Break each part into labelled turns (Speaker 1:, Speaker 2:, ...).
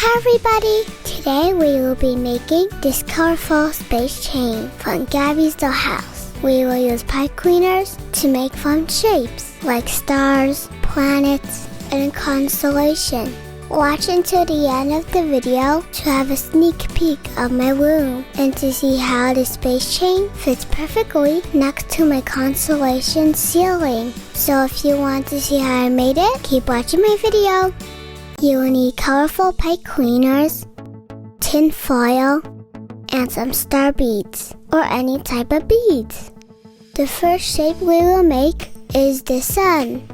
Speaker 1: Hi everybody! Today we will be making this colorful space chain from Gabby's Dollhouse. We will use pipe cleaners to make fun shapes like stars, planets, and constellation. Watch until the end of the video to have a sneak peek of my room and to see how the space chain fits perfectly next to my constellation ceiling. So if you want to see how I made it, keep watching my video. You will need colorful pipe cleaners, tin foil, and some star beads, or any type of beads. The first shape we will make is the sun.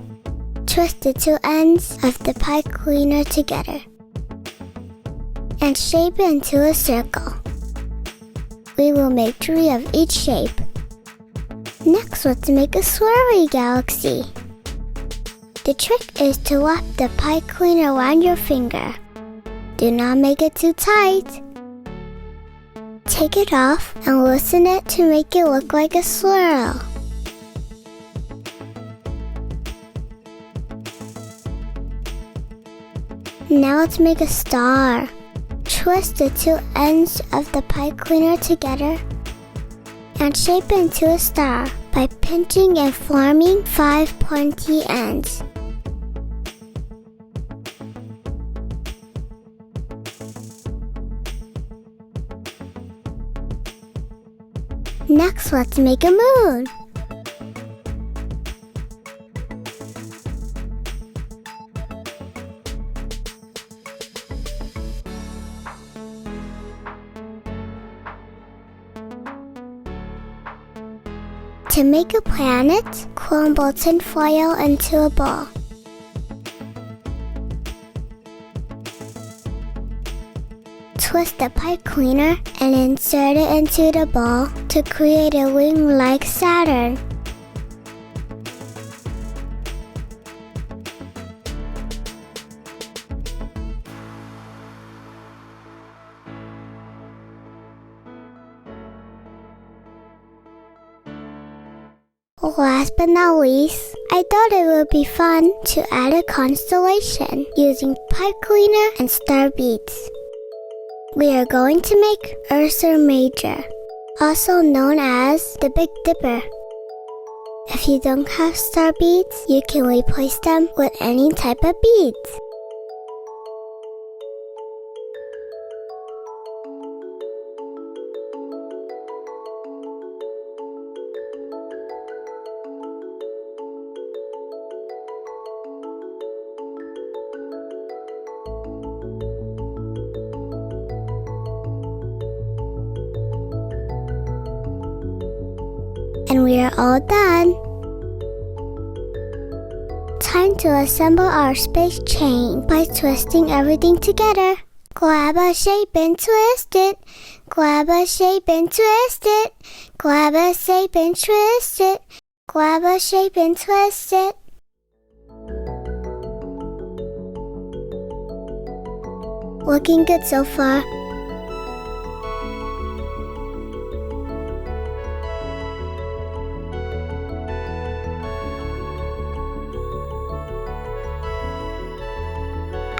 Speaker 1: Twist the two ends of the pipe cleaner together and shape it into a circle. We will make 3 of each shape. Next, let's make a swirly galaxy. The trick is to wrap the pipe cleaner around your finger. Do not make it too tight. Take it off and loosen it to make it look like a swirl. Now let's make a star. Twist the two ends of the pipe cleaner together and shape it into a star by pinching and forming 5 pointy ends. Next, let's make a moon. To make a planet, crumble tin foil into a ball. Twist the pipe cleaner and insert it into the ball to create a ring like Saturn. Last but not least, I thought it would be fun to add a constellation using pipe cleaner and star beads. We are going to make Ursa Major, also known as the Big Dipper. If you don't have star beads, you can replace them with any type of beads. And we are all done. Time to assemble our space chain by twisting everything together. Grab a shape and twist it. Grab a shape and twist it. Grab a shape and twist it. Grab a shape and twist it. Looking good so far.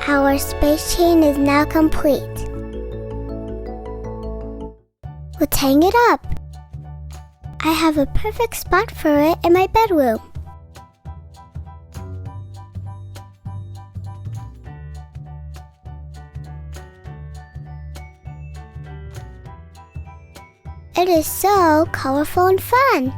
Speaker 1: Our space chain is now complete. Let's hang it up. I have a perfect spot for it in my bedroom. It is so colorful and fun.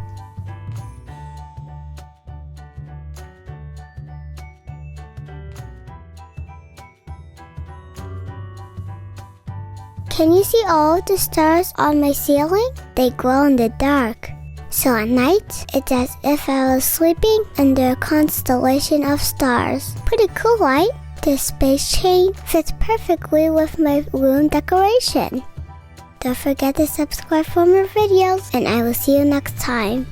Speaker 1: Can you see all the stars on my ceiling? They glow in the dark. So at night, it's as if I was sleeping under a constellation of stars. Pretty cool, right? This space chain fits perfectly with my room decoration. Don't forget to subscribe for more videos, and I will see you next time.